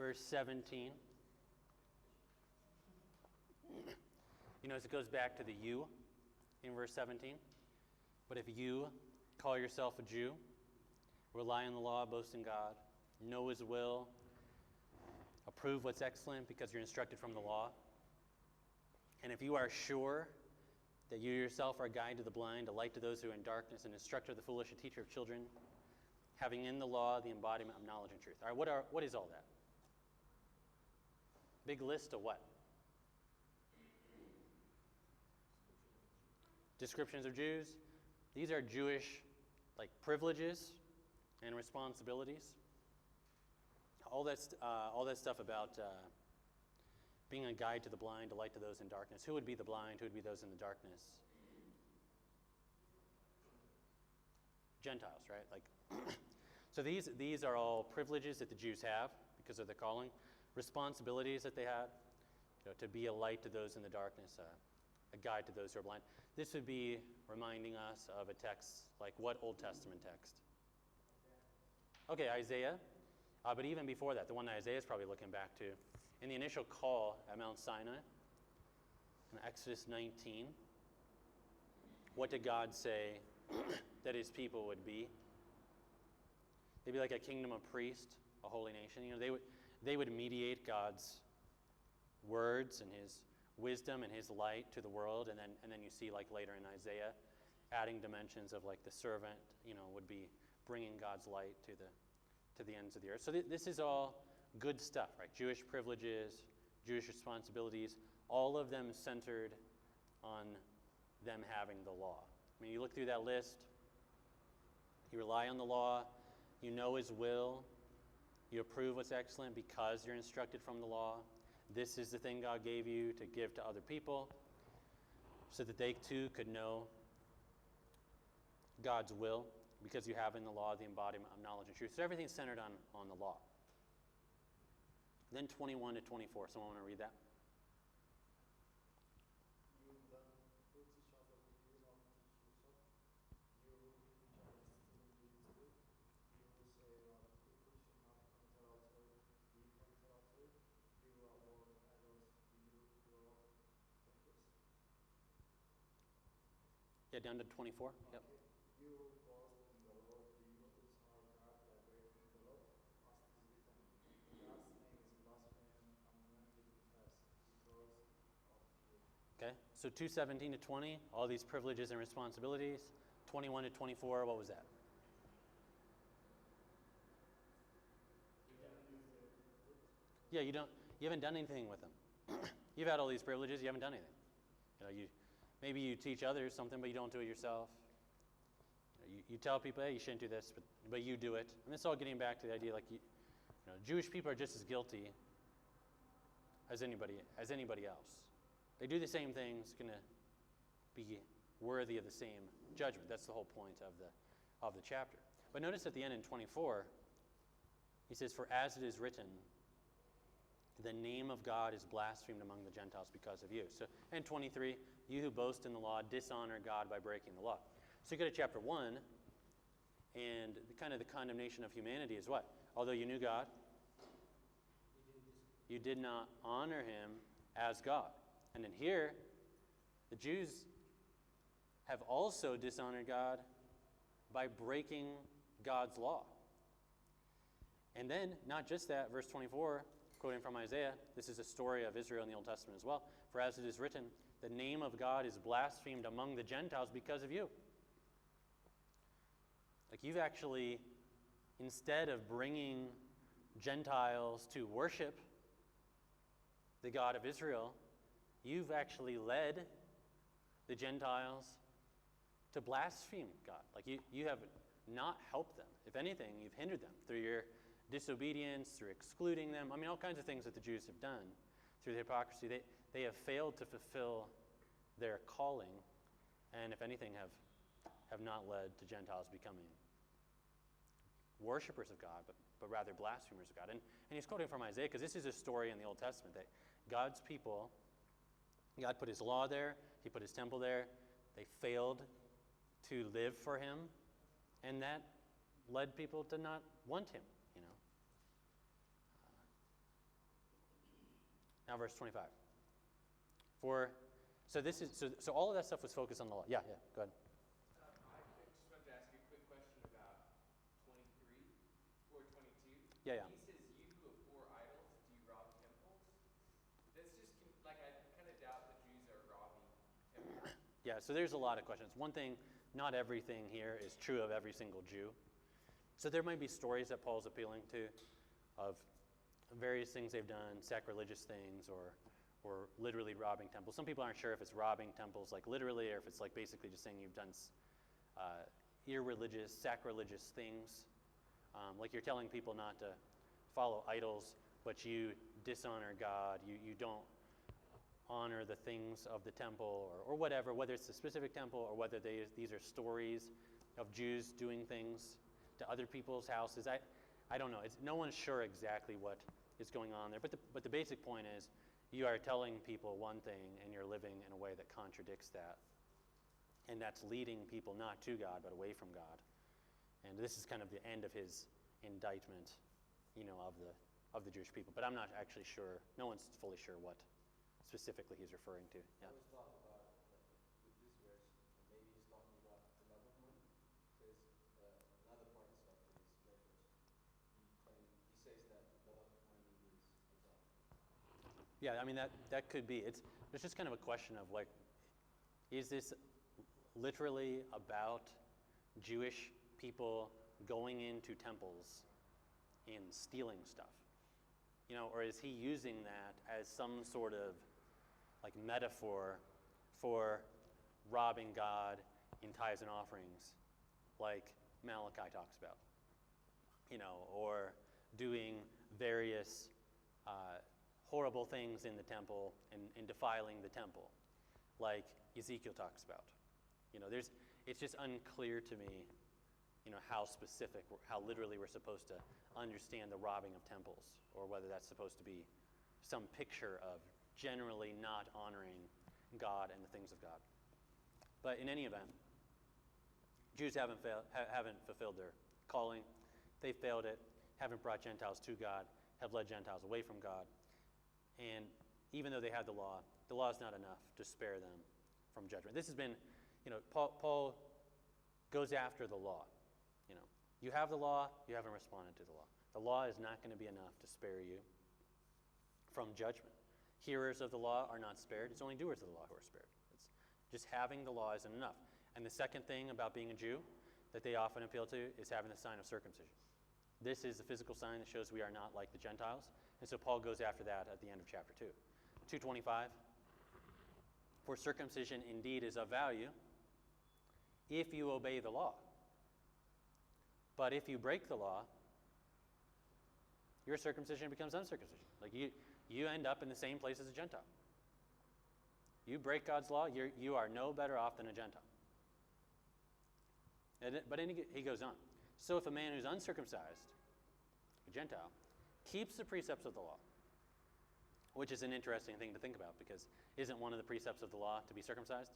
verse 17. You notice it goes back to the you in verse 17. But if you call yourself a Jew, rely on the law, boast in God, know his will, approve what's excellent because you're instructed from the law, and if you are sure that you yourself are a guide to the blind, a light to those who are in darkness, an instructor of the foolish, a teacher of children, having in the law the embodiment of knowledge and truth. All right, what is all that? Big list of what? Descriptions of Jews. These are Jewish privileges and responsibilities. All that stuff about being a guide to the blind, a light to those in darkness. Who would be the blind? Who would be those in the darkness? Gentiles, right? So these are all privileges that the Jews have because of their calling, responsibilities that they had, to be a light to those in the darkness, a guide to those who are blind. This would be reminding us of a text like what Old Testament text? Okay, Isaiah. But even before that, the one that Isaiah is probably looking back to, in the initial call at Mount Sinai, in Exodus 19, what did God say that his people would be? They'd be like a kingdom of priests, a holy nation. They would mediate God's words and his wisdom and his light to the world, and then you see later in Isaiah, adding dimensions of the servant, would be bringing God's light to the ends of the earth. So this is all good stuff, right? Jewish privileges, Jewish responsibilities, all of them centered on them having the law. I mean, you look through that list, you rely on the law, you know his will, you approve what's excellent because you're instructed from the law. This is the thing God gave you to give to other people so that they too could know God's will because you have in the law the embodiment of knowledge and truth. So everything's centered on the law. Then 21 to 24. Someone want to read that? Yeah, down to 24. Yep. You boast in the Lord, you dishonor God by breaking the law, as it is written. God's name is blasphemed among the confess because of you. Okay, so 2:17 to 20, all these privileges and responsibilities. 21 to 24, what was that? Yeah, you haven't done anything with them. You've had all these privileges, you haven't done anything. Maybe you teach others something, but you don't do it yourself. You tell people, hey, you shouldn't do this, but you do it. And it's all getting back to the idea, Jewish people are just as guilty as anybody else. They do the same things, going to be worthy of the same judgment. That's the whole point of the chapter. But notice at the end in 24, he says, "For as it is written, the name of God is blasphemed among the Gentiles because of you." So, and 23, "You who boast in the law dishonor God by breaking the law." So you go to chapter 1, and the condemnation of humanity is what? Although you knew God, you did not honor him as God. And then here, the Jews have also dishonored God by breaking God's law. And then, not just that, verse 24, quoting from Isaiah, this is a story of Israel in the Old Testament as well. "For as it is written, the name of God is blasphemed among the Gentiles because of you." You've actually, instead of bringing Gentiles to worship the God of Israel, you've actually led the Gentiles to blaspheme God. You have not helped them. If anything, you've hindered them through your disobedience, through excluding them. I mean, all kinds of things that the Jews have done through their hypocrisy. They have failed to fulfill their calling, and if anything, have not led to Gentiles becoming worshipers of God, but rather blasphemers of God. And he's quoting from Isaiah because this is a story in the Old Testament that God's people, God put his law there, he put his temple there, they failed to live for him, and that led people to not want him, Now verse 25. So all of that stuff was focused on the law. Yeah, go ahead. I just wanted to ask you a quick question about 23 or 22. Yeah. He says, "You who abhor idols, do you rob temples?" That's just like I kind of doubt the Jews are robbing temples. Yeah, so there's a lot of questions. One thing, not everything here is true of every single Jew. So there might be stories that Paul's appealing to of various things they've done, sacrilegious things, or literally robbing temples. Some people aren't sure if it's robbing temples like literally, or if it's like basically just saying you've done irreligious, sacrilegious things. Like you're telling people not to follow idols, but you dishonor God. You don't honor the things of the temple or whatever, whether it's a specific temple or whether these are stories of Jews doing things to other people's houses. I don't know. No one's sure exactly what is going on there. But the basic point is you are telling people one thing and you're living in a way that contradicts that. And that's leading people not to God but away from God. And this is kind of the end of his indictment, of the Jewish people. But I'm not actually sure. No one's fully sure what specifically he's referring to. Yeah. I was talking about, with this verse, maybe he's talking about the love of money, because another part of stuff is letters. He says that the love of money is idolatry. Yeah, I mean, that could be. It's just kind of a question of like, is this literally about Jewish people going into temples and stealing stuff? Or is he using that as some sort of like metaphor for robbing God in tithes and offerings, like Malachi talks about, or doing various horrible things in the temple and defiling the temple, like Ezekiel talks about. It's just unclear to me, how specific, how literally we're supposed to understand the robbing of temples, or whether that's supposed to be some picture of generally not honoring God and the things of God. But in any event, Jews haven't fulfilled their calling. They failed it, haven't brought Gentiles to God, have led Gentiles away from God. And even though they had the law is not enough to spare them from judgment. This has been, Paul goes after the law. You have the law, you haven't responded to the law. The law is not going to be enough to spare you from judgment. Hearers of the law are not spared. It's only doers of the law who are spared. Just having the law isn't enough. And the second thing about being a Jew that they often appeal to is having the sign of circumcision. This is the physical sign that shows we are not like the Gentiles. And so Paul goes after that at the end of chapter 2. 2:25. For circumcision indeed is of value if you obey the law. But if you break the law, your circumcision becomes uncircumcision. Like you end up in the same place as a Gentile. You break God's law, you are no better off than a Gentile. But he goes on. So if a man who's uncircumcised, a Gentile, keeps the precepts of the law, which is an interesting thing to think about, because isn't one of the precepts of the law to be circumcised?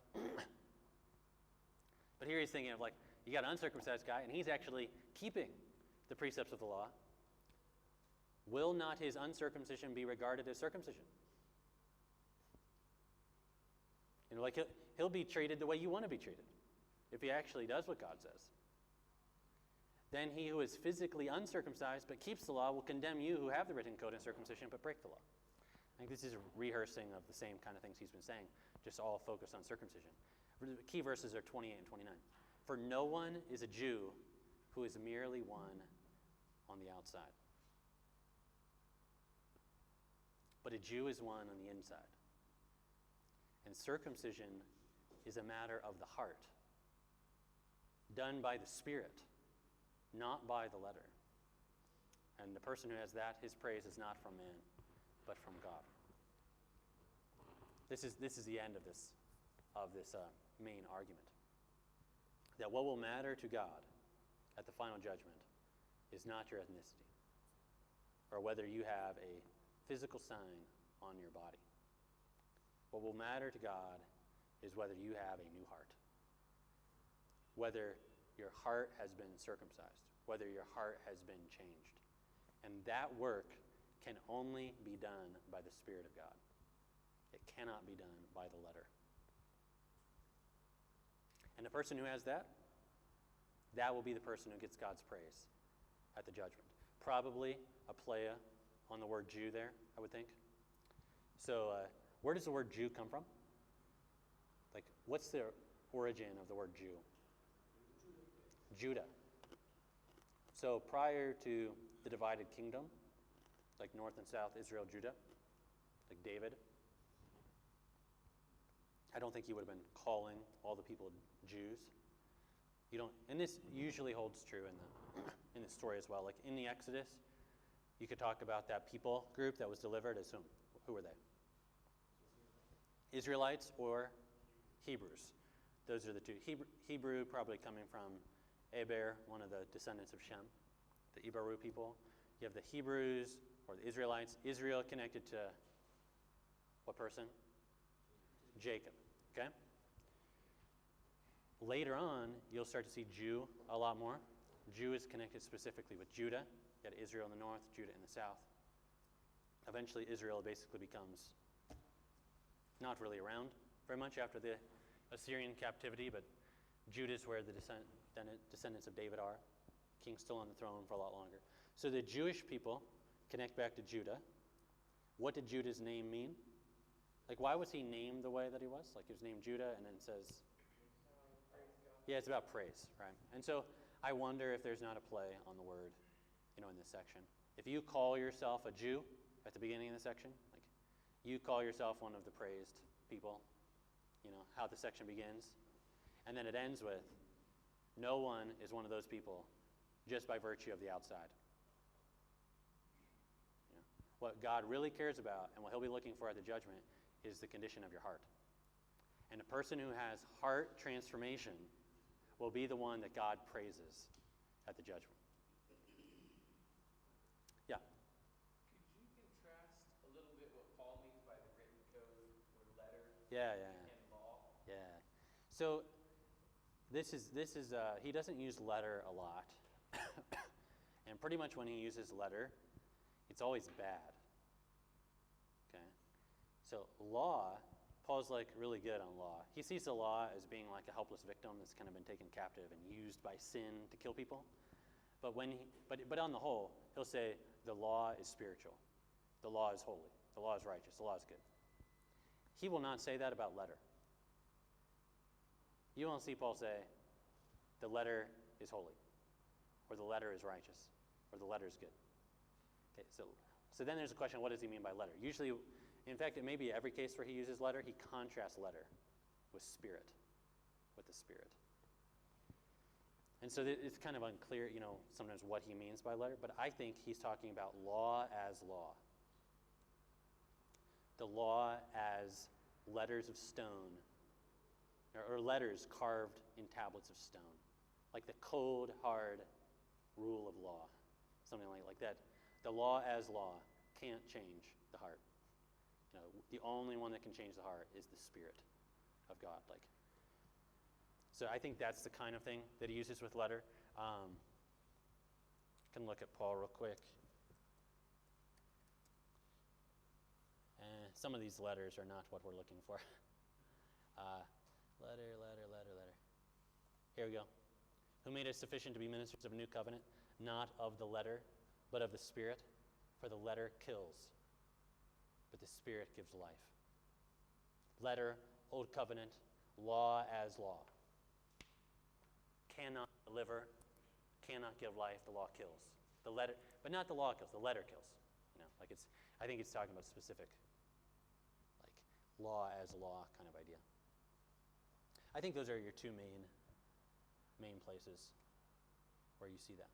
But here he's thinking of like, you got an uncircumcised guy, and he's actually keeping the precepts of the law. Will not his uncircumcision be regarded as circumcision? Like he'll be treated the way you want to be treated if he actually does what God says. Then he who is physically uncircumcised but keeps the law will condemn you who have the written code in circumcision but break the law. I think this is a rehearsing of the same kind of things he's been saying, just all focused on circumcision. The key verses are 28 and 29. For no one is a Jew who is merely one on the outside, but a Jew is one on the inside. And circumcision is a matter of the heart, done by the Spirit, not by the letter. And the person who has that, his praise is not from man, but from God. This is the end of this main argument. That what will matter to God at the final judgment is not your ethnicity, or whether you have a physical sign on your body. What will matter to God is whether you have a new heart, whether your heart has been circumcised, whether your heart has been changed. And that work can only be done by the Spirit of God. It cannot be done by the letter. And the person who has that will be the person who gets God's praise at the judgment. Probably a playa on the word Jew there, I would think. So where does the word Jew come from? Like, what's the origin of the word Jew? Judah. So prior to the divided kingdom, like north and south, Israel, Judah, like David, I don't think he would have been calling all the people Jews. You don't, and this usually holds true in the story as well. Like in the Exodus, you could talk about that people group that was delivered as whom? Who were they? Israelites or Hebrews. Those are the two. Hebrew probably coming from Eber, one of the descendants of Shem, the Ibaru people. You have the Hebrews or the Israelites. Israel connected to what person? Jacob. Okay? Later on, you'll start to see Jew a lot more. Jew is connected specifically with Judah. You got Israel in the north, Judah in the south. Eventually, Israel basically becomes not really around very much after the Assyrian captivity, but Judah is where the descendants of David are. King's still on the throne for a lot longer. So the Jewish people connect back to Judah. What did Judah's name mean? Like, why was he named the way that he was? Like, he was named Judah, and then it says... Yeah, it's about praise, right? And so I wonder if there's not a play on the word, in this section. If you call yourself a Jew at the beginning of the section, like you call yourself one of the praised people, how the section begins, and then it ends with, no one is one of those people just by virtue of the outside. What God really cares about and what he'll be looking for at the judgment is the condition of your heart. And a person who has heart transformation will be the one that God praises at the judgment. Yeah? Could you contrast a little bit what Paul means by the written code or letter and law? Yeah. So this is he doesn't use letter a lot. And pretty much when he uses letter, it's always bad. Okay? So law, Paul's like really good on law. He sees the law as being like a helpless victim that's kind of been taken captive and used by sin to kill people. But but on the whole, he'll say the law is spiritual. The law is holy. The law is righteous. The law is good. He will not say that about letter. You won't see Paul say the letter is holy, or the letter is righteous, or the letter is good. Okay, so then there's a question, what does he mean by letter? Usually, in fact, it may be every case where he uses letter, he contrasts letter with spirit, with the Spirit. And so it's kind of unclear, sometimes what he means by letter, but I think he's talking about law as law. The law as letters of stone, or letters carved in tablets of stone, like the cold, hard rule of law, something like that. The law as law can't change the heart. The only one that can change the heart is the Spirit of God. So I think that's the kind of thing that he uses with letter. Can look at Paul real quick. Some of these letters are not what we're looking for. Letter. Here we go. Who made us sufficient to be ministers of a new covenant, not of the letter, but of the Spirit? For the letter kills, but the Spirit gives life. Letter, old covenant, law as law. Cannot deliver, cannot give life, the law kills. The letter, but not the law kills, the letter kills. I think it's talking about specific, law as law kind of idea. I think those are your two main places where you see that.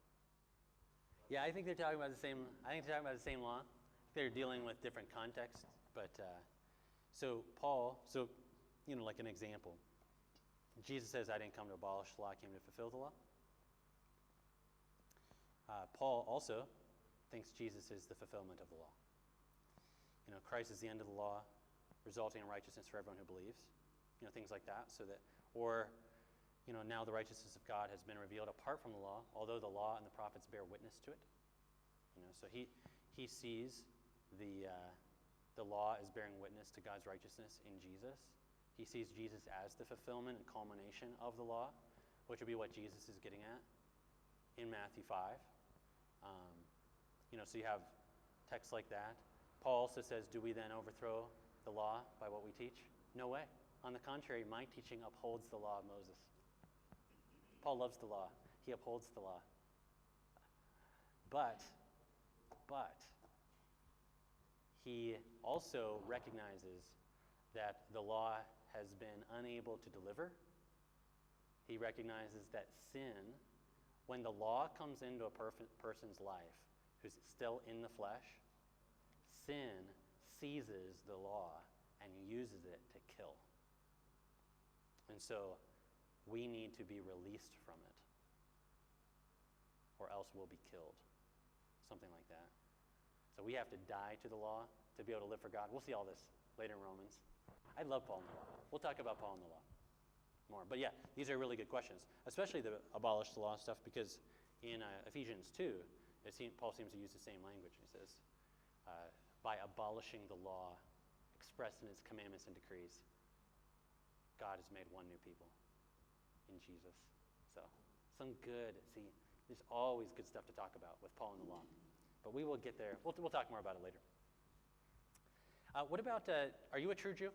Yeah, I think they're talking about the same. I think they're talking about the same law. They're dealing with different contexts, but so Paul. So, like an example, Jesus says, "I didn't come to abolish the law; I came to fulfill the law." Paul also thinks Jesus is the fulfillment of the law. Christ is the end of the law, resulting in righteousness for everyone who believes. Things like that. So that, or now the righteousness of God has been revealed apart from the law, although the law and the prophets bear witness to it. So he sees the law as bearing witness to God's righteousness in Jesus. He sees Jesus as the fulfillment and culmination of the law, which would be what Jesus is getting at in Matthew 5. So you have texts like that. Paul also says, do we then overthrow the law by what we teach? No way. On the contrary, my teaching upholds the law of Moses. Paul loves the law. He upholds the law. But he also recognizes that the law has been unable to deliver. He recognizes that sin, when the law comes into a person's life who's still in the flesh, sin seizes the law and uses it to kill. And so we need to be released from it, or else we'll be killed. Something like that. So we have to die to the law to be able to live for God. We'll see all this later in Romans. I love Paul and the law. We'll talk about Paul and the law more. But yeah, these are really good questions, especially the abolish the law stuff, because in Ephesians 2, Paul seems to use the same language. He says, by abolishing the law expressed in his commandments and decrees, God has made one new people in Jesus. So some good, there's always good stuff to talk about with Paul and the law. But we will get there. We'll talk more about it later. What about, are you a true Jew?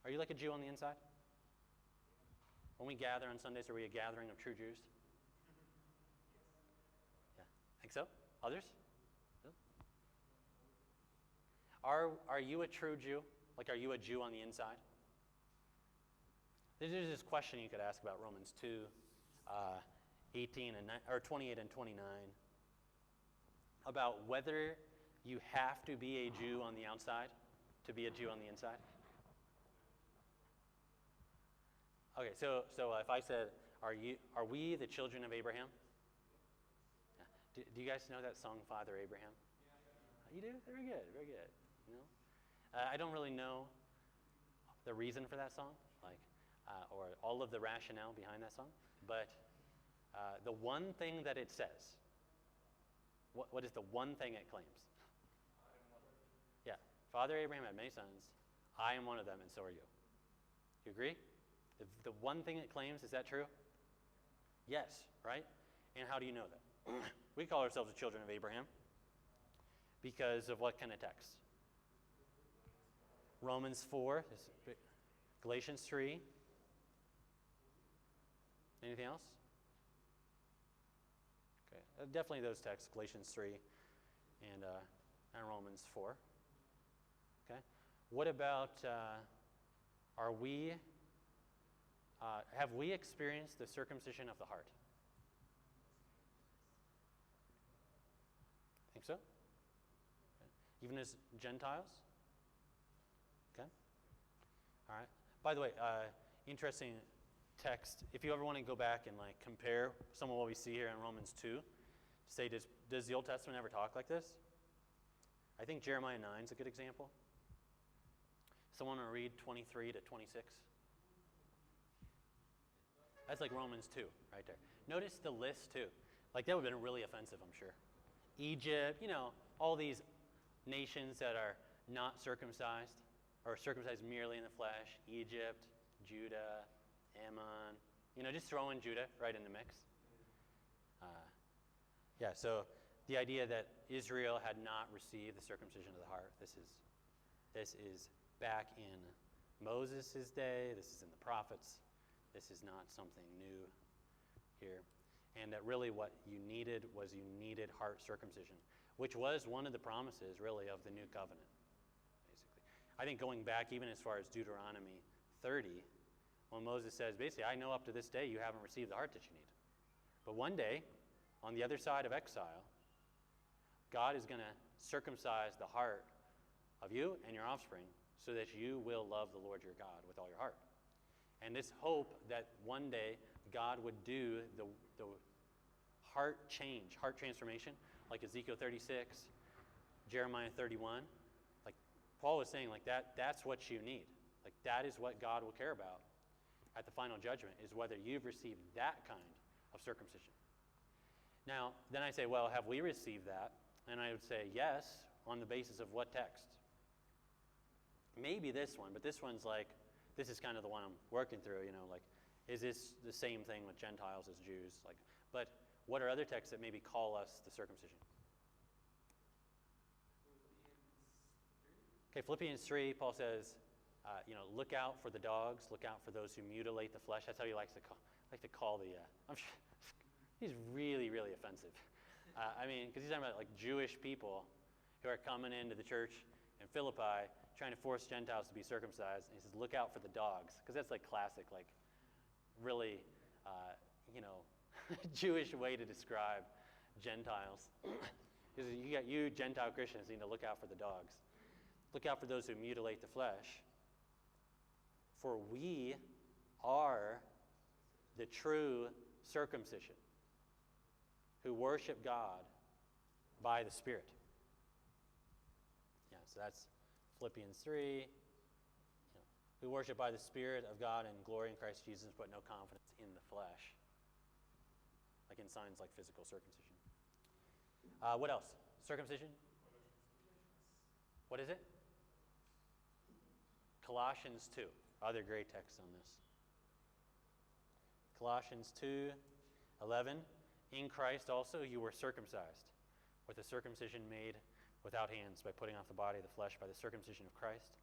Are you like a Jew on the inside? When we gather on Sundays, are we a gathering of true Jews? Yeah. Think so? Others? Are you a true Jew? Like, are you a Jew on the inside? There's this question you could ask about Romans 2, 18 or 28 and 29, about whether you have to be a Jew on the outside to be a Jew on the inside. Okay, so if I said, are we the children of Abraham? Yeah. Do you guys know that song, Father Abraham? You do? Very good, very good. I don't really know the reason for that song, or all of the rationale behind that song, but the one thing that it says, what is the one thing it claims? Yeah, Father Abraham had many sons. I am one of them, and so are you. You agree? The one thing it claims, is that true? Yes, right? And how do you know that? We call ourselves the children of Abraham because of what kind of text? Romans 4, Galatians 3. Anything else? Okay, definitely those texts, Galatians 3 and Romans 4. Okay, what about, have we experienced the circumcision of the heart? Think so? Okay. Even as Gentiles? Okay. All right. By the way, interesting text. If you ever want to go back and compare some of what we see here in Romans 2, say, does the Old Testament ever talk like this? I think Jeremiah 9 is a good example. Someone want to read 23 to 26? That's like Romans 2 right there. Notice the list too. That would have been really offensive, I'm sure. Egypt, all these nations that are not circumcised, or circumcised merely in the flesh. Egypt, Judah, Ammon. Just throw in Judah right in the mix. So the idea that Israel had not received the circumcision of the heart, this is back in Moses' day, this is in the prophets, this is not something new here. And that really what you needed was heart circumcision, which was one of the promises really of the new covenant, basically. I think going back even as far as Deuteronomy 30, when Moses says, basically, I know up to this day you haven't received the heart that you need. But one day, on the other side of exile, God is going to circumcise the heart of you and your offspring so that you will love the Lord your God with all your heart. And this hope that one day God would do the heart change, heart transformation, like Ezekiel 36, Jeremiah 31, Paul was saying that's what you need. That is what God will care about at the final judgment, is whether you've received that kind of circumcision. Now, then I say, well, have we received that? And I would say, yes, on the basis of what text? Maybe this one, but this one's like, this is kind of the one I'm working through, like, is this the same thing with Gentiles as Jews? Like, but what are other texts that maybe call us the circumcision? Okay, Philippians 3, Paul says, look out for the dogs, look out for those who mutilate the flesh. That's how he likes to call the, I'm sure, he's really, really offensive. Because he's talking about like Jewish people who are coming into the church in Philippi, trying to force Gentiles to be circumcised. And he says, look out for the dogs, because that's like classic, like really, Jewish way to describe Gentiles. Because you Gentile Christians need to look out for the dogs. Look out for those who mutilate the flesh. For we are the true circumcision, who worship God by the Spirit. Yeah, so that's Philippians 3. Who worship by the Spirit of God and glory in Christ Jesus, but no confidence in the flesh. Like in signs like physical circumcision. What else? Circumcision? What is it? Colossians 2. Other great texts on this. Colossians 2:11. In Christ also you were circumcised, with a circumcision made without hands, by putting off the body of the flesh by the circumcision of Christ,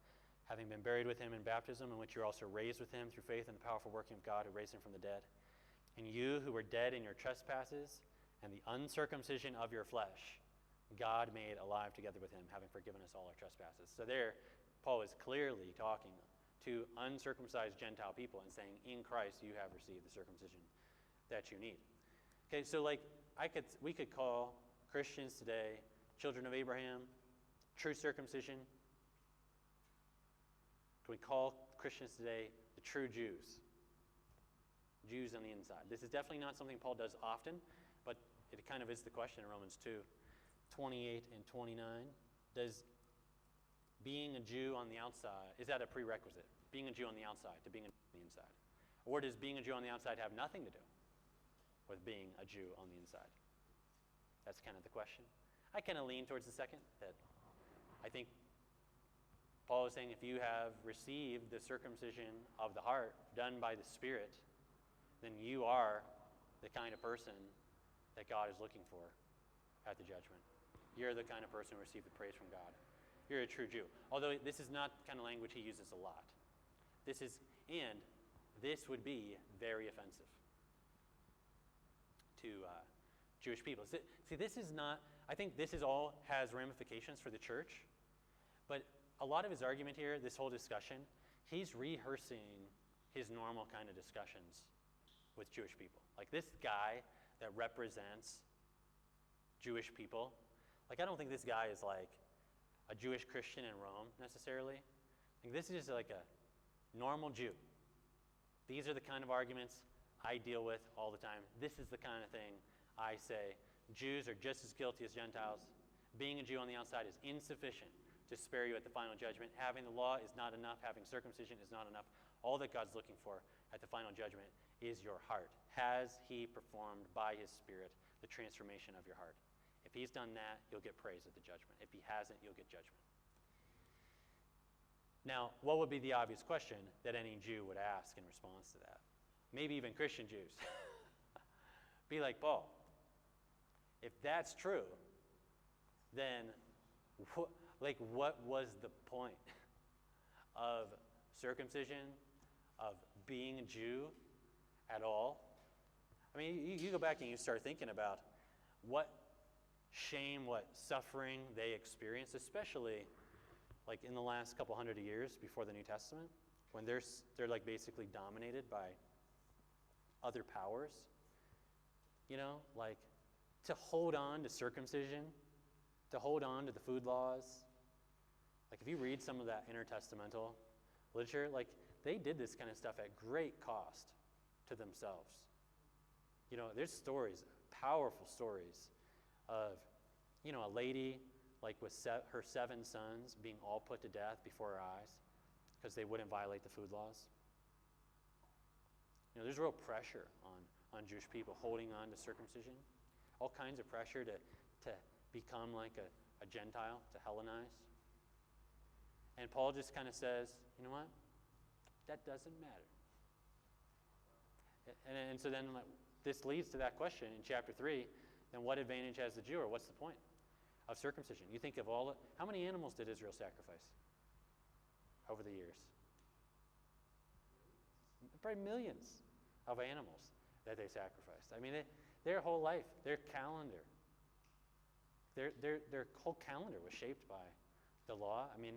having been buried with him in baptism, in which you are also raised with him through faith in the powerful working of God who raised him from the dead. And you who were dead in your trespasses and the uncircumcision of your flesh, God made alive together with him, having forgiven us all our trespasses. So there, Paul is clearly talking to uncircumcised Gentile people and saying, in Christ you have received the circumcision that you need. Okay, so like we could call Christians today children of Abraham, true circumcision. Can we call Christians today the true Jews? Jews on the inside. This is definitely not something Paul does often, but it kind of is the question in Romans 2:28 and 29. Does being a Jew on the outside, is that a prerequisite? Being a Jew on the outside to being a Jew on the inside? Or does being a Jew on the outside have nothing to do with being a Jew on the inside? That's kind of the question. I kind of lean towards the second, that I think Paul is saying if you have received the circumcision of the heart done by the Spirit, then you are the kind of person that God is looking for at the judgment. You're the kind of person who received the praise from God. You're a true Jew. Although this is not the kind of language he uses a lot. This would be very offensive to Jewish people. See, this is not, I think this is all has ramifications for the church, but a lot of his argument here, this whole discussion, he's rehearsing his normal kind of discussions with Jewish people. Like this guy that represents Jewish people, like I don't think this guy is like a Jewish Christian in Rome necessarily. Like this is just like a normal Jew. These are the kind of arguments I deal with all the time. This is the kind of thing I say. Jews are just as guilty as Gentiles. Being a Jew on the outside is insufficient to spare you at the final judgment. Having the law is not enough. Having circumcision is not enough. All that God's looking for at the final judgment is your heart. Has he performed by his Spirit the transformation of your heart? If he's done that, you'll get praise at the judgment. If he hasn't, you'll get judgment. Now, what would be the obvious question that any Jew would ask in response to that? Maybe even Christian Jews. Be like, Paul, if that's true, then what was the point of circumcision, of being a Jew at all? I mean, you go back and you start thinking about what shame, what suffering they experienced, especially like in the last couple hundred years before the New Testament, when they're like basically dominated by other powers. You know, like to hold on to circumcision, to hold on to the food laws. Like if you read some of that intertestamental literature, like they did this kind of stuff at great cost to themselves. You know, there's stories, powerful stories of, you know, a lady like with her 7 sons being all put to death before her eyes because they wouldn't violate the food laws. You know, there's real pressure on Jewish people holding on to circumcision. All kinds of pressure to become like a a Gentile, to Hellenize. And Paul just kind of says, you know what? That doesn't matter. And so then this leads to that question in chapter 3, then what advantage has the Jew, or what's the point of circumcision? You think of how many animals did Israel sacrifice over the years? Probably millions of animals that they sacrificed. I mean, their whole life, their calendar, their whole calendar was shaped by the law. I mean,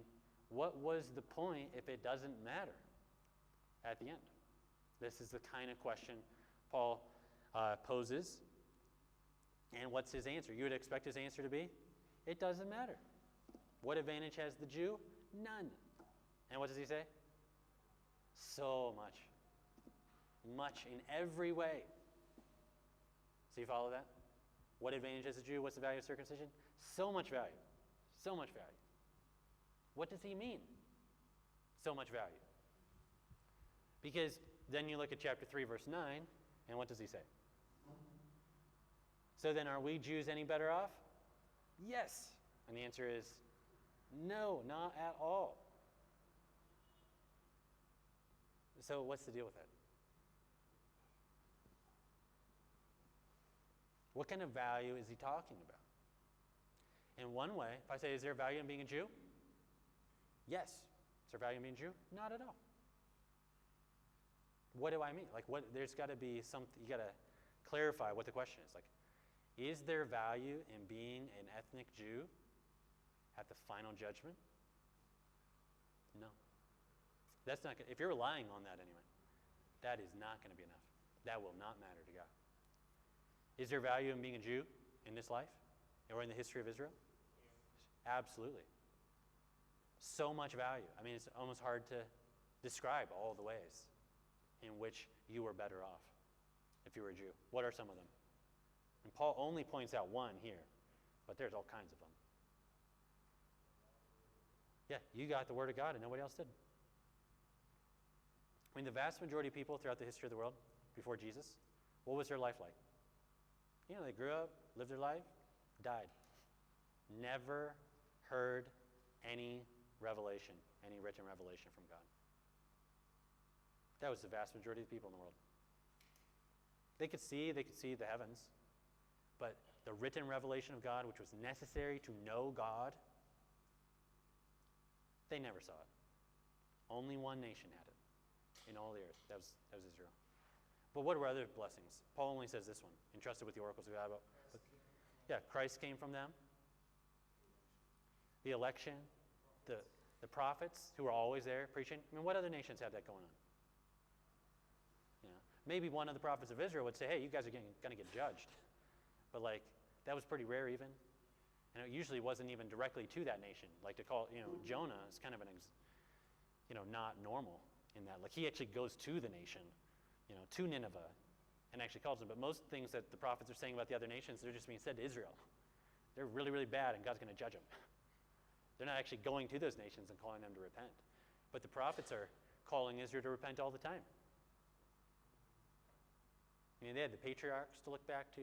what was the point if it doesn't matter at the end? This is the kind of question Paul poses. And what's his answer? You would expect his answer to be, it doesn't matter. What advantage has the Jew? None. And what does he say? So much. Much in every way. So you follow that? What advantage has the Jew? What's the value of circumcision? So much value. So much value. What does he mean? So much value. Because then you look at chapter 3, verse 9, and what does he say? So then are we Jews any better off? Yes. And the answer is no, not at all. So what's the deal with that? What kind of value is he talking about? In one way, if I say, is there value in being a Jew? Yes. Is there value in being a Jew? Not at all. What do I mean? There's got to be something, you got to clarify what the question is. Is there value in being an ethnic Jew at the final judgment? No. That's not good. If you're relying on that anyway, that is not going to be enough. That will not matter to God. Is there value in being a Jew in this life or in the history of Israel? Absolutely. So much value. I mean, it's almost hard to describe all the ways in which you were better off if you were a Jew. What are some of them? And Paul only points out one here, but there's all kinds of them. Yeah, you got the Word of God and nobody else did. I mean, the vast majority of people throughout the history of the world before Jesus, what was their life like? You know, they grew up, lived their life, died. Never heard any revelation, any written revelation from God. That was the vast majority of the people in the world. They could see the heavens, but the written revelation of God, which was necessary to know God, they never saw it. Only one nation had it in all the earth. That was Israel. But what were other blessings? Paul only says this one, entrusted with the oracles of God. Christ came from them. The election, the prophets who were always there preaching. I mean, what other nations have that going on? Maybe one of the prophets of Israel would say, hey, you guys are going to get judged. But that was pretty rare even. And it usually wasn't even directly to that nation. Like to call, Jonah is kind of not normal in that. He actually goes to the nation, to Nineveh, and actually calls them. But most things that the prophets are saying about the other nations, they're just being said to Israel. They're really, really bad, and God's going to judge them. They're not actually going to those nations and calling them to repent. But the prophets are calling Israel to repent all the time. They had the patriarchs to look back to.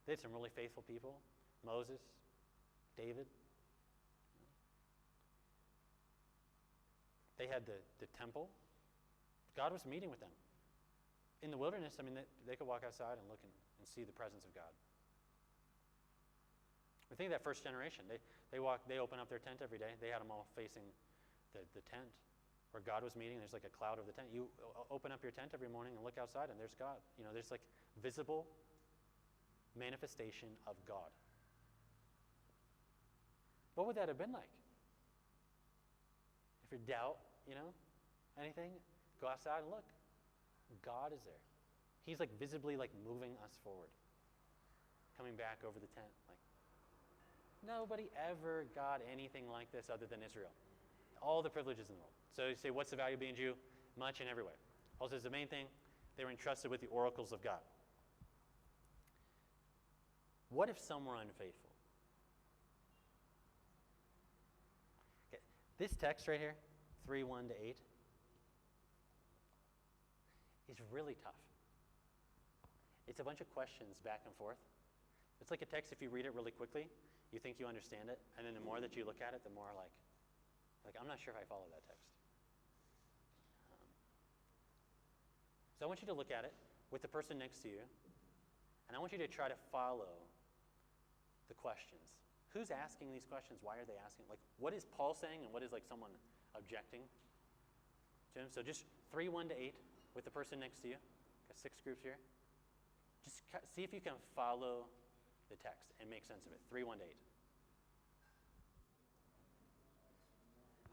They had some really faithful people. Moses, David. They had the temple. God was meeting with them. In the wilderness, they could walk outside and look and see the presence of God. I think that first generation, they open up their tent every day. They had them all facing the tent where God was meeting. There's a cloud over the tent. You open up your tent every morning and look outside, and there's God. There's visible manifestation of God. What would that have been like? If you doubt, anything, go outside and look. God is there. He's visibly moving us forward, coming back over the tent. Nobody ever got anything like this other than Israel. All the privileges in the world. So you say, what's the value of being a Jew? Much in every way. Paul says the main thing, they were entrusted with the oracles of God. What if some were unfaithful? Okay. This text right here, 3:1-8, is really tough. It's a bunch of questions back and forth. It's like a text, if you read it really quickly, you think you understand it, and then the more that you look at it, the more like I'm not sure if I follow that text. So I want you to look at it with the person next to you, and I want you to try to follow the questions. Who's asking these questions? Why are they asking? Like, what is Paul saying, and what is like someone objecting to him? So just 3, 1 to 8 with the person next to you. Got 6 groups here. Just see if you can follow the text and make sense of it. 3, 1 to 8.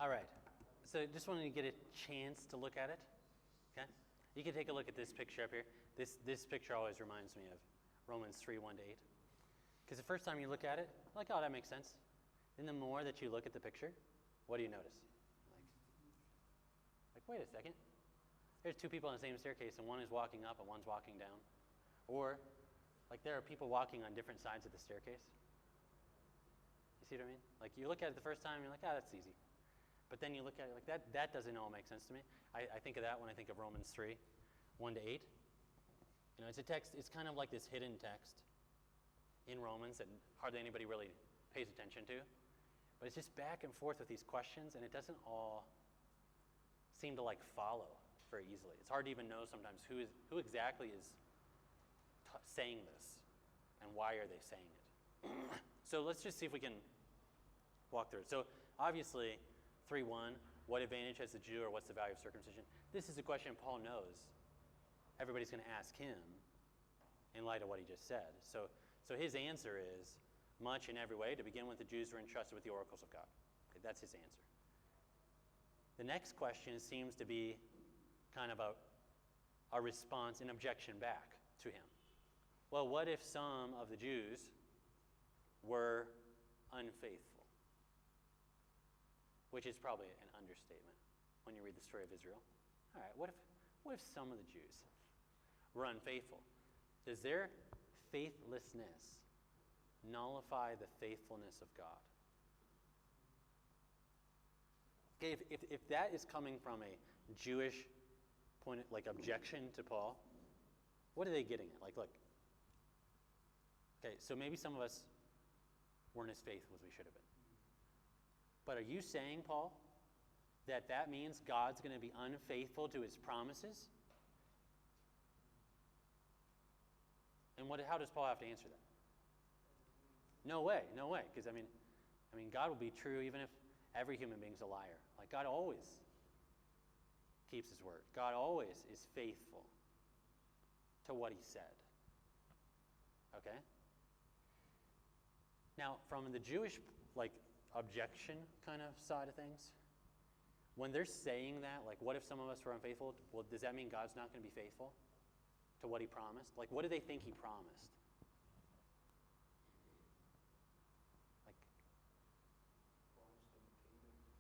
All right. So just wanted to get a chance to look at it. Okay. You can take a look at this picture up here. This picture always reminds me of Romans 3, 1 to 8. Because the first time you look at it, like, oh, that makes sense. Then the more that you look at the picture, what do you notice? Like, wait a second. There's 2 people on the same staircase, and one is walking up and one's walking down. Or, like, there are people walking on different sides of the staircase. You see what I mean? Like, you look at it the first time, you're like, that's easy. But then you look at it like, that doesn't all make sense to me. I think of that when I think of Romans 3, 1 to 8. You know, it's a text, it's kind of like this hidden text in Romans that hardly anybody really pays attention to. But it's just back and forth with these questions, and it doesn't all seem to like follow very easily. It's hard to even know sometimes who exactly is saying this, and why are they saying it. So let's just see if we can walk through it. So obviously, 3:1, what advantage has the Jew, or what's the value of circumcision? This is a question Paul knows everybody's going to ask him in light of what he just said. So his answer is, much in every way. To begin with, the Jews were entrusted with the oracles of God. Okay, that's his answer. The next question seems to be kind of a response, an objection back to him. Well, what if some of the Jews were unfaithful? Which is probably an understatement when you read the story of Israel. All right, what if some of the Jews were unfaithful? Does their faithlessness nullify the faithfulness of God? Okay, if that is coming from a Jewish point, like objection to Paul, what are they getting at? Like, look. Okay, so maybe some of us weren't as faithful as we should have been. But are you saying, Paul, that means God's going to be unfaithful to his promises? And how does Paul have to answer that? No way, because I mean, God will be true even if every human being's a liar. Like, God always keeps his word. God always is faithful to what he said. Okay? Now, from the Jewish, objection kind of side of things, when they're saying that, what if some of us were unfaithful? Well, does that mean God's not going to be faithful to what he promised? What do they think he promised?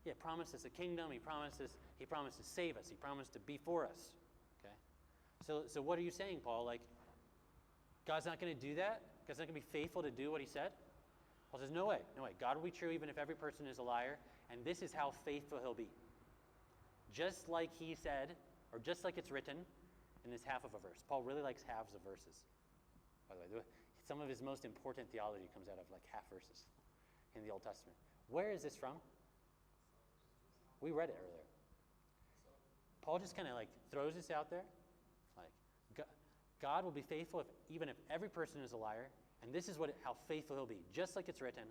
Yeah, promised us a kingdom. He promised to save us. He promised to be for us. Okay? So what are you saying, Paul? God's not going to do that? God's not going to be faithful to do what he said? Paul says, no way. God will be true even if every person is a liar, and this is how faithful he'll be. Just like he said, or just like it's written in this half of a verse. Paul really likes halves of verses. By the way, some of his most important theology comes out of half verses in the Old Testament. Where is this from? We read it earlier. Paul just kind of throws this out there. God will be faithful even if every person is a liar, and this is how faithful he'll be, just like it's written,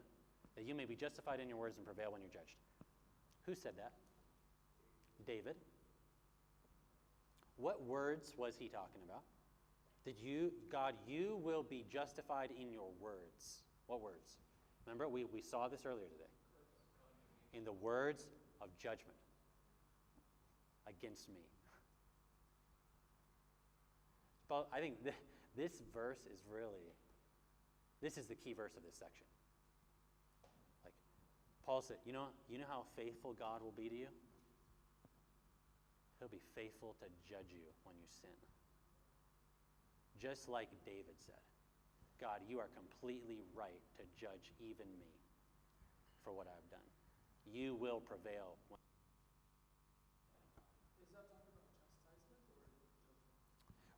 that you may be justified in your words and prevail when you're judged. Who said that? David. What words was he talking about? God, you will be justified in your words. What words? Remember, we saw this earlier today. In the words of judgment against me. But I think this verse is this is the key verse of this section. Paul said, you know how faithful God will be to you? He'll be faithful to judge you when you sin. Just like David said, God, you are completely right to judge even me for what I've done. You will prevail. Is that talking about chastisement or judgment?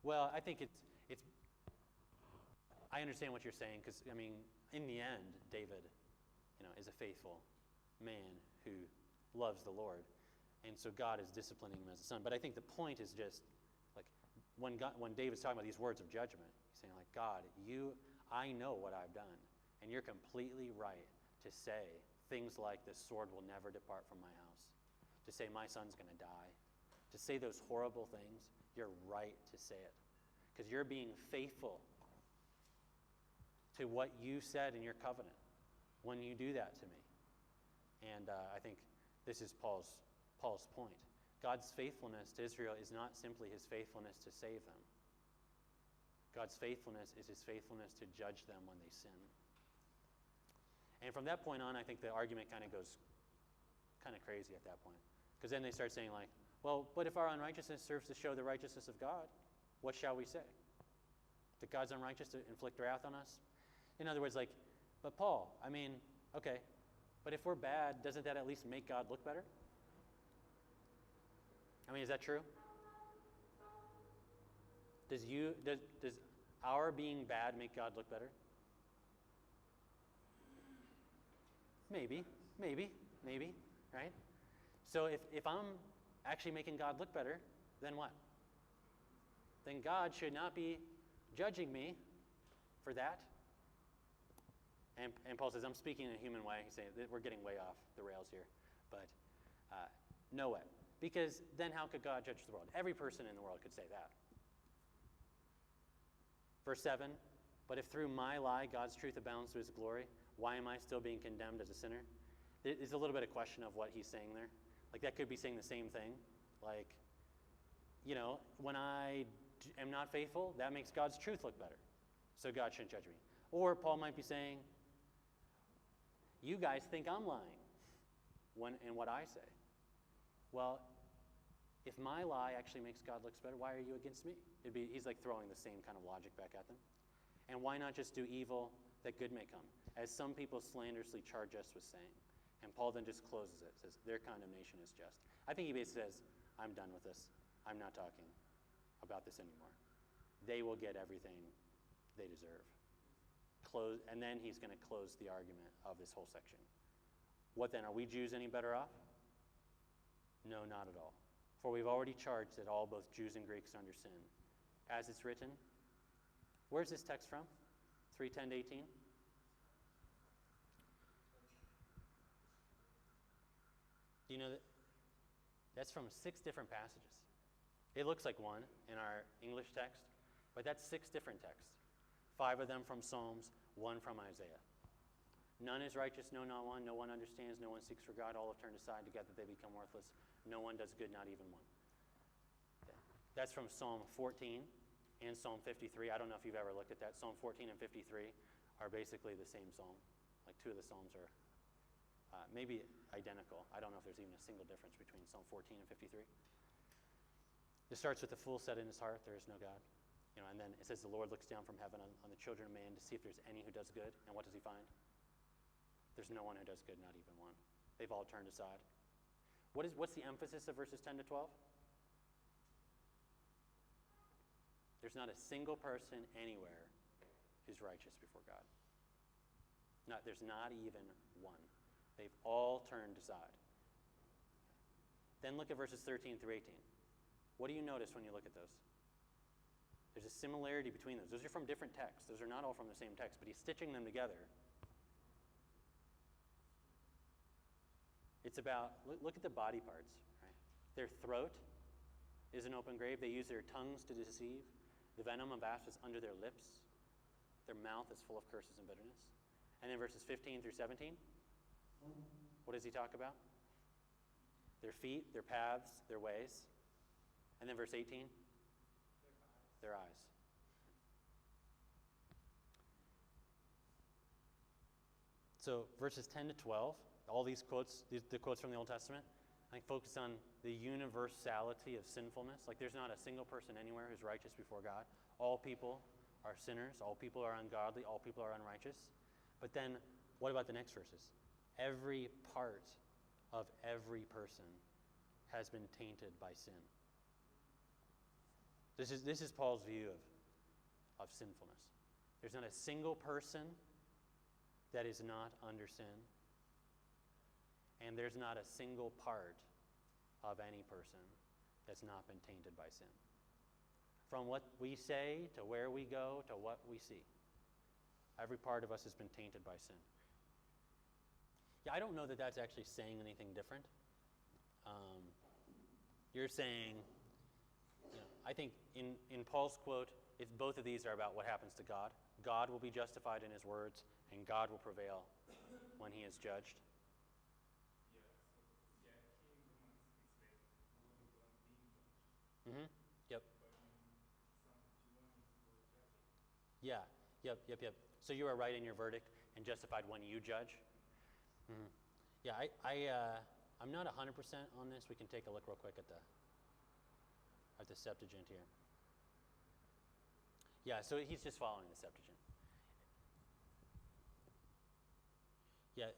Well, I think it's I understand what you're saying, because, in the end, David is a faithful man who loves the Lord. And so God is disciplining him as a son. But I think the point is just, like, when David's talking about these words of judgment, he's saying, like, God, I know what I've done. And you're completely right to say things like, this sword will never depart from my house. To say my son's going to die. To say those horrible things, you're right to say it. Because you're being faithful to what you said in your covenant when you do that to me. And I think this is Paul's point. God's faithfulness to Israel is not simply his faithfulness to save them. God's faithfulness is his faithfulness to judge them when they sin. And from that point on, I think the argument kind of goes kind of crazy at that point. Because then they start saying, like, well, but if our unrighteousness serves to show the righteousness of God, what shall we say? That God's unrighteous to inflict wrath on us? In other words, like, but Paul, I mean, okay, but if we're bad, doesn't that at least make God look better? I mean, is that true? Does our being bad make God look better? Maybe, right? So if I'm actually making God look better, then what? Then God should not be judging me for that. And Paul says, I'm speaking in a human way. He's saying that we're getting way off the rails here. But no way. Because then how could God judge the world? Every person in the world could say that. Verse 7, but if through my lie God's truth abounds to his glory, why am I still being condemned as a sinner? There's a little bit of question of what he's saying there. Like, that could be saying the same thing. Like, when I am not faithful, that makes God's truth look better. So God shouldn't judge me. Or Paul might be saying, you guys think I'm lying in what I say. Well, if my lie actually makes God look better, why are you against me? He's like throwing the same kind of logic back at them. And why not just do evil that good may come? As some people slanderously charge us with saying. And Paul then just closes it, says, their condemnation is just. I think he basically says, I'm done with this. I'm not talking about this anymore. They will get everything they deserve. And then he's going to close the argument of this whole section. What then? Are we Jews any better off? No, not at all. For we've already charged that all, both Jews and Greeks, are under sin. As it's written. Where's this text from? 3:10 to 18? Do you know that? That's from 6 different passages. It looks like one in our English text, but that's 6 different texts. 5 of them from Psalms, 1 from Isaiah. None is righteous, no, not one. No one understands, no one seeks for God. All have turned aside, together they become worthless. No one does good, not even one. Okay. That's from Psalm 14 and Psalm 53. I don't know if you've ever looked at that. Psalm 14 and 53 are basically the same psalm. Like 2 of the psalms are maybe identical. I don't know if there's even a single difference between Psalm 14 and 53. It starts with, the fool said in his heart, there is no God. And then it says the Lord looks down from heaven on the children of man to see if there's any who does good. And what does he find? There's no one who does good, not even one. They've all turned aside. What's the emphasis of verses 10 to 12? There's not a single person anywhere who's righteous before God. There's not even one. They've all turned aside. Then look at verses 13 through 18. What do you notice when you look at those? There's a similarity between those. Those are from different texts. Those are not all from the same text, but he's stitching them together. It's about, look at the body parts. Right? Their throat is an open grave. They use their tongues to deceive. The venom of asps is under their lips. Their mouth is full of curses and bitterness. And then verses 15 through 17, what does he talk about? Their feet, their paths, their ways. And then verse 18, their eyes. So verses 10 to 12, all these quotes, the quotes from the Old Testament, I think focus on the universality of sinfulness. Like, there's not a single person anywhere who's righteous before God. All people are sinners. All people are ungodly. All people are unrighteous. But then, what about the next verses? Every part of every person has been tainted by sin. This is Paul's view of sinfulness. There's not a single person that is not under sin. And there's not a single part of any person that's not been tainted by sin. From what we say to where we go to what we see. Every part of us has been tainted by sin. Yeah, I don't know that that's actually saying anything different. You're saying, I think in Paul's quote, both of these are about what happens to God. God will be justified in his words, and God will prevail when he is judged. Mm-hmm. Yep. Yeah. Yep. So you are right in your verdict and justified when you judge. Mm-hmm. Yeah. I'm not 100% on this. We can take a look real quick at the Septuagint here. Yeah. So he's just following the Septuagint. Yeah.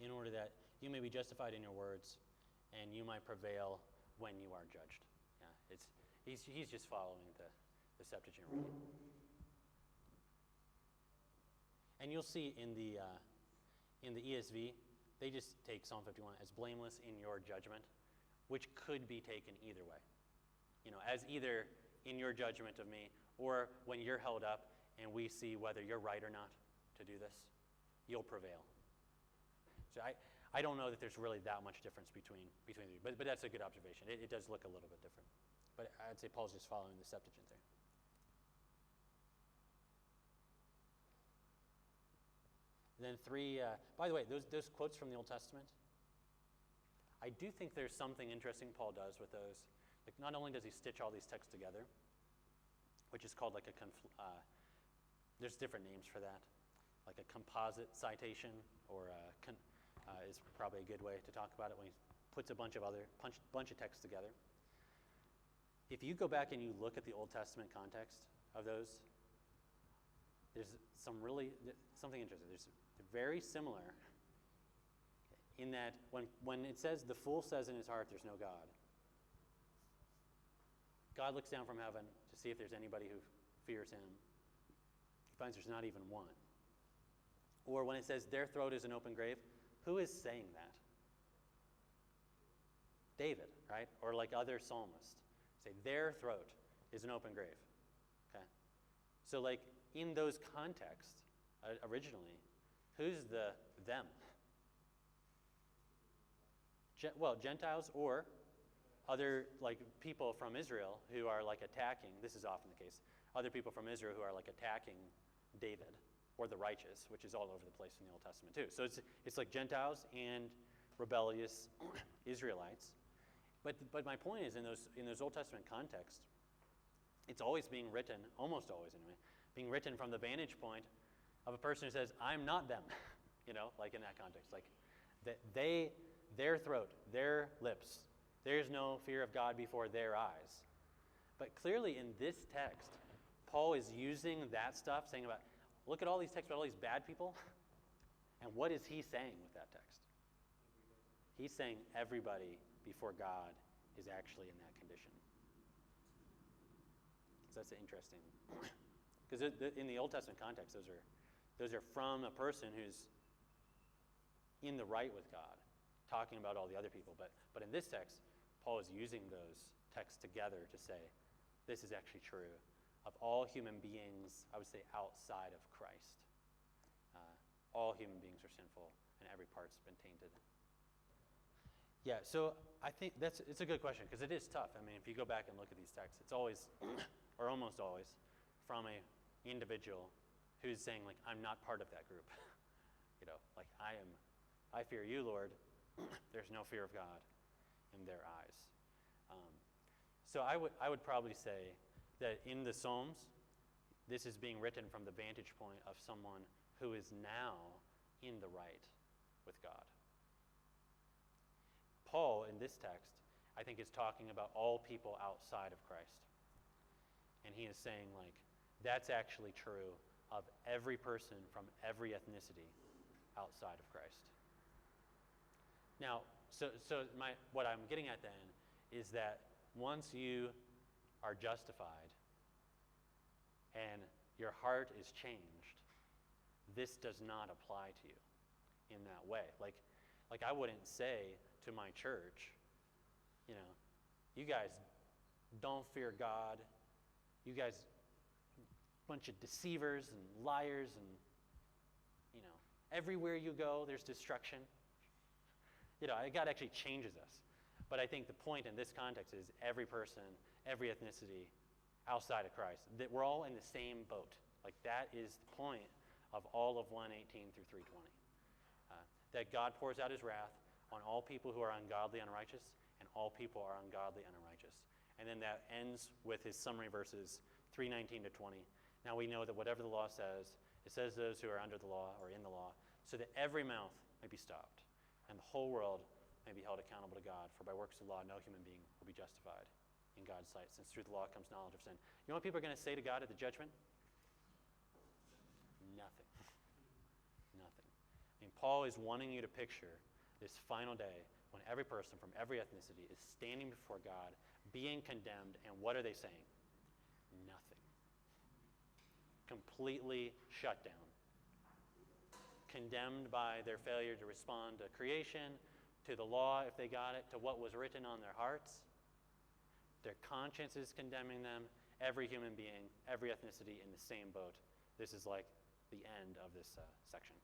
In order that you may be justified in your words, and you might prevail when you are judged. Yeah. He's just following the Septuagint reading. And you'll see in the ESV, they just take Psalm 51 as blameless in your judgment, which could be taken either way. As either in your judgment of me, or when you're held up and we see whether you're right or not to do this, you'll prevail. So I don't know that there's really that much difference between the two, but that's a good observation. It does look a little bit different. But I'd say Paul's just following the Septuagint there. And then by the way, those quotes from the Old Testament, I do think there's something interesting Paul does with those. Like, not only does he stitch all these texts together, which is called there's different names for that, like a composite citation, or is probably a good way to talk about it, when he puts a bunch of texts together. If you go back and you look at the Old Testament context of those, there's something interesting. They're very similar in that when it says the fool says in his heart there's no God, God looks down from heaven to see if there's anybody who fears him. He finds there's not even one. Or when it says their throat is an open grave, who is saying that? David, right? Or like other psalmists say their throat is an open grave. Okay? So like in those contexts, originally, who's the them? Gentiles or other like people from Israel who are like attacking, this is often the case, other people from Israel who are like attacking David or the righteous, which is all over the place in the Old Testament too. So it's like Gentiles and rebellious Israelites. But my point is in those Old Testament contexts, it's always being written, almost always anyway, being written from the vantage point of a person who says, I'm not them, like in that context. Like that their throat, their lips, there's no fear of God before their eyes. But clearly in this text, Paul is using that stuff, saying about, look at all these texts about all these bad people, and what is he saying with that text? He's saying everybody before God is actually in that condition. So that's interesting. Because in the Old Testament context, those are from a person who's in the right with God, talking about all the other people. But in this text, Paul is using those texts together to say, this is actually true of all human beings, I would say, outside of Christ. All human beings are sinful, and every part's been tainted. Yeah, so I think it's a good question, because it is tough. I mean, if you go back and look at these texts, it's always, or almost always, from a individual who's saying, like, I'm not part of that group. Like, I fear you, Lord. There's no fear of God in their eyes. So I would probably say that in the Psalms, this is being written from the vantage point of someone who is now in the right with God. Paul, in this text, I think is talking about all people outside of Christ. And he is saying, like, that's actually true of every person from every ethnicity outside of Christ. Now, what I'm getting at then is that once you are justified and your heart is changed, this does not apply to you in that way. Like Like, I wouldn't say to my church, you know, you guys don't fear God. You guys, bunch of deceivers and liars, and, you know, everywhere you go, there's destruction. You know, God actually changes us. But I think the point in this context is every person, every ethnicity outside of Christ, that we're all in the same boat. Like, that is the point of all of 118 through 320. That God pours out his wrath on all people who are ungodly and unrighteous, and all people are ungodly and unrighteous. And then that ends with his summary verses 3:19 to 20. Now we know that whatever the law says, it says those who are under the law or in the law, so that every mouth may be stopped, and the whole world may be held accountable to God. For by works of the law, no human being will be justified in God's sight, since through the law comes knowledge of sin. You know what people are going to say to God at the judgment? Nothing. Nothing. I mean, Paul is wanting you to picture this final day when every person from every ethnicity is standing before God, being condemned, and what are they saying? Nothing. Completely shut down. Condemned by their failure to respond to creation, to the law if they got it, to what was written on their hearts. Their conscience is condemning them. Every human being, every ethnicity in the same boat. This is like the end of this section.